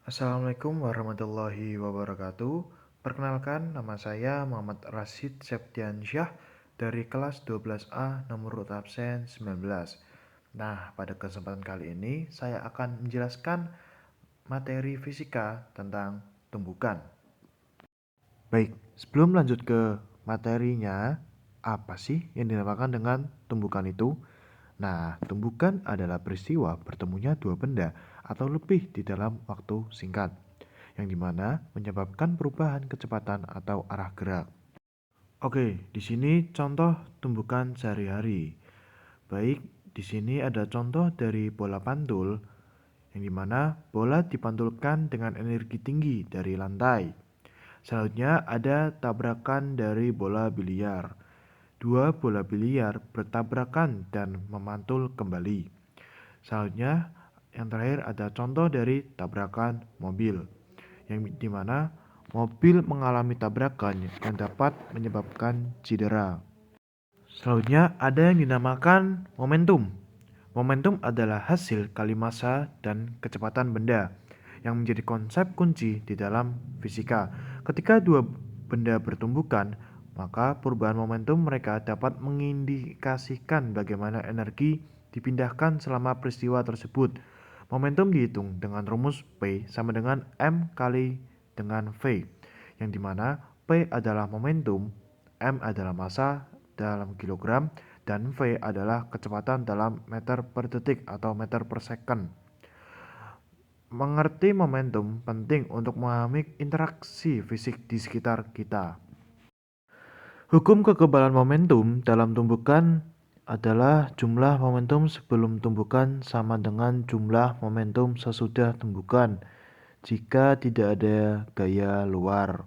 Assalamualaikum warahmatullahi wabarakatuh. Perkenalkan, nama saya Muhammad Rashid Septiansyah dari kelas 12A nomor urut absen 19. Nah, pada kesempatan kali ini saya akan menjelaskan materi fisika tentang tumbukan. Baik, sebelum lanjut ke materinya, apa sih yang dinamakan dengan tumbukan itu? Nah, tumbukan adalah peristiwa bertemunya dua benda atau lebih di dalam waktu singkat, yang dimana menyebabkan perubahan kecepatan atau arah gerak. Oke, di sini contoh tumbukan sehari-hari. Baik, di sini ada contoh dari bola pantul, yang dimana bola dipantulkan dengan energi tinggi dari lantai. Selanjutnya ada tabrakan dari bola biliar. Dua bola biliar bertabrakan dan memantul kembali. Selanjutnya, yang terakhir ada contoh dari tabrakan mobil, yang dimana mobil mengalami tabrakan yang dapat menyebabkan cedera. Selanjutnya ada yang dinamakan momentum. Momentum adalah hasil kali massa dan kecepatan benda yang menjadi konsep kunci di dalam fisika. Ketika dua benda bertumbukan, maka perubahan momentum mereka dapat mengindikasikan bagaimana energi dipindahkan selama peristiwa tersebut. Momentum dihitung dengan rumus P sama dengan M kali dengan V, yang dimana P adalah momentum, M adalah massa dalam kilogram, dan V adalah kecepatan dalam meter per detik atau meter per second. Mengerti momentum penting untuk memahami interaksi fisik di sekitar kita. Hukum kekebalan momentum dalam tumbukan adalah jumlah momentum sebelum tumbukan sama dengan jumlah momentum sesudah tumbukan jika tidak ada gaya luar.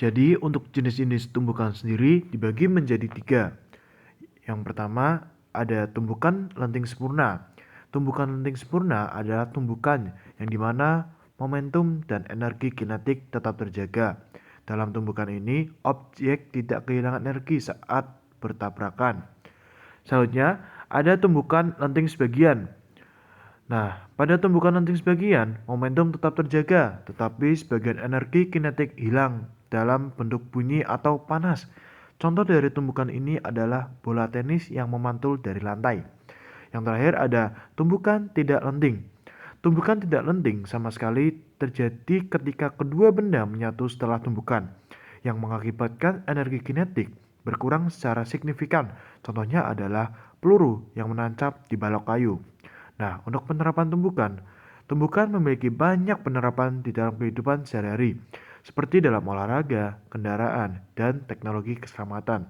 Jadi untuk jenis-jenis tumbukan sendiri dibagi menjadi 3. Yang pertama ada tumbukan lenting sempurna. Tumbukan lenting sempurna adalah tumbukan yang dimana momentum dan energi kinetik tetap terjaga. Dalam tumbukan ini, objek tidak kehilangan energi saat bertabrakan. Selanjutnya, ada tumbukan lenting sebagian. Nah, pada tumbukan lenting sebagian, momentum tetap terjaga, tetapi sebagian energi kinetik hilang dalam bentuk bunyi atau panas. Contoh dari tumbukan ini adalah bola tenis yang memantul dari lantai. Yang terakhir ada tumbukan tidak lenting. Tumbukan tidak lenting sama sekali terjadi ketika kedua benda menyatu setelah tumbukan, yang mengakibatkan energi kinetik berkurang secara signifikan. Contohnya adalah peluru yang menancap di balok kayu. Nah, untuk penerapan tumbukan, tumbukan memiliki banyak penerapan di dalam kehidupan sehari-hari, seperti dalam olahraga, kendaraan, dan teknologi keselamatan.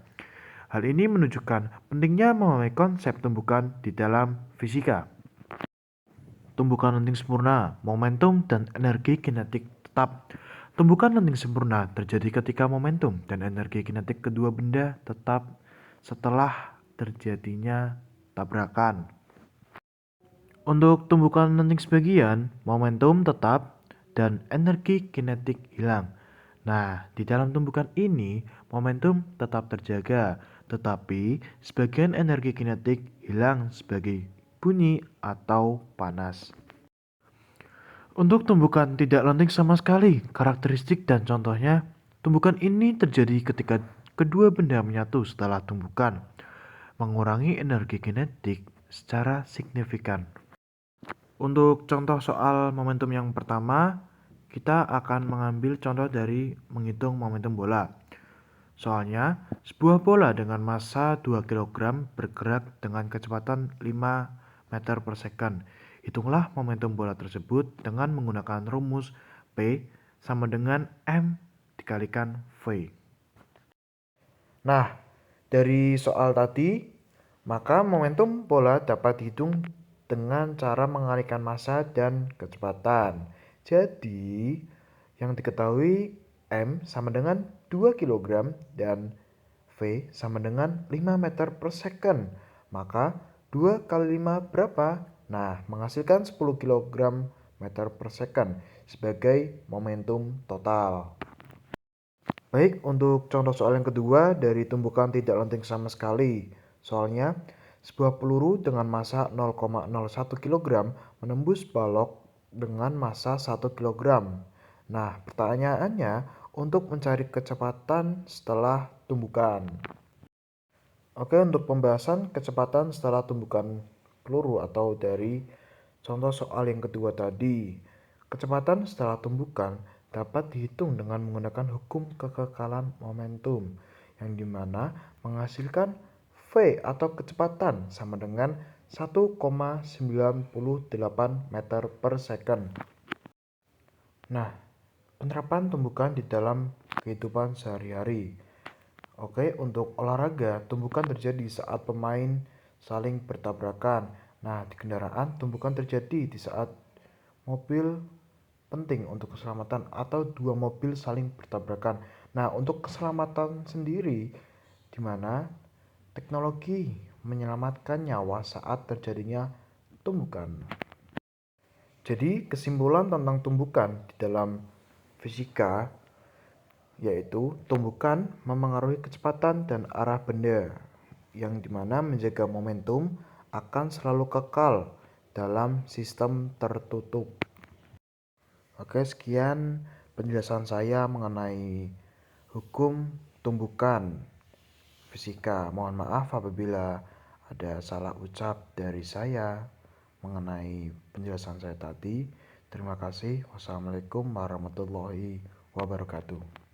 Hal ini menunjukkan pentingnya memahami konsep tumbukan di dalam fisika. Tumbukan lenting sempurna, momentum, dan energi kinetik tetap. Tumbukan lenting sempurna terjadi ketika momentum dan energi kinetik kedua benda tetap setelah terjadinya tabrakan. Untuk tumbukan lenting sebagian, momentum tetap dan energi kinetik hilang. Nah, di dalam tumbukan ini, momentum tetap terjaga, tetapi sebagian energi kinetik hilang sebagai bunyi atau panas. Untuk tumbukan tidak lenting sama sekali, karakteristik dan contohnya, tumbukan ini terjadi ketika kedua benda menyatu setelah tumbukan, mengurangi energi kinetik secara signifikan. Untuk contoh soal momentum yang pertama, kita akan mengambil contoh dari menghitung momentum bola. Soalnya, sebuah bola dengan massa 2 kg bergerak dengan kecepatan 5 meter per second. Hitunglah momentum bola tersebut dengan menggunakan rumus P sama dengan M dikalikan V. Nah, dari soal tadi, maka momentum bola dapat dihitung dengan cara mengalihkan massa dan kecepatan. Jadi, yang diketahui M sama dengan 2 kg dan V sama dengan 5 meter per second. Maka 2 kali 5 berapa? Nah, menghasilkan 10 kg meter per second sebagai momentum total. Baik, untuk contoh soal yang kedua dari tumbukan tidak lenting sama sekali. Soalnya, sebuah peluru dengan massa 0,01 kg menembus balok dengan massa 1 kg. Nah, pertanyaannya untuk mencari kecepatan setelah tumbukan. Oke, untuk pembahasan kecepatan setelah tumbukan peluru atau dari contoh soal yang kedua tadi. Kecepatan setelah tumbukan dapat dihitung dengan menggunakan hukum kekekalan momentum, yang dimana menghasilkan V atau kecepatan sama dengan 1,98 meter per second. Nah, penerapan tumbukan di dalam kehidupan sehari-hari. Oke, untuk olahraga, tumbukan terjadi saat pemain saling bertabrakan. Nah, di kendaraan, tumbukan terjadi di saat mobil penting untuk keselamatan atau dua mobil saling bertabrakan. Nah, untuk keselamatan sendiri, di mana teknologi menyelamatkan nyawa saat terjadinya tumbukan. Jadi, kesimpulan tentang tumbukan di dalam fisika yaitu tumbukan memengaruhi kecepatan dan arah benda, yang dimana menjaga momentum akan selalu kekal dalam sistem tertutup. Oke, sekian penjelasan saya mengenai hukum tumbukan fisika. Mohon maaf apabila ada salah ucap dari saya mengenai penjelasan saya tadi. Terima kasih. Wassalamualaikum warahmatullahi wabarakatuh.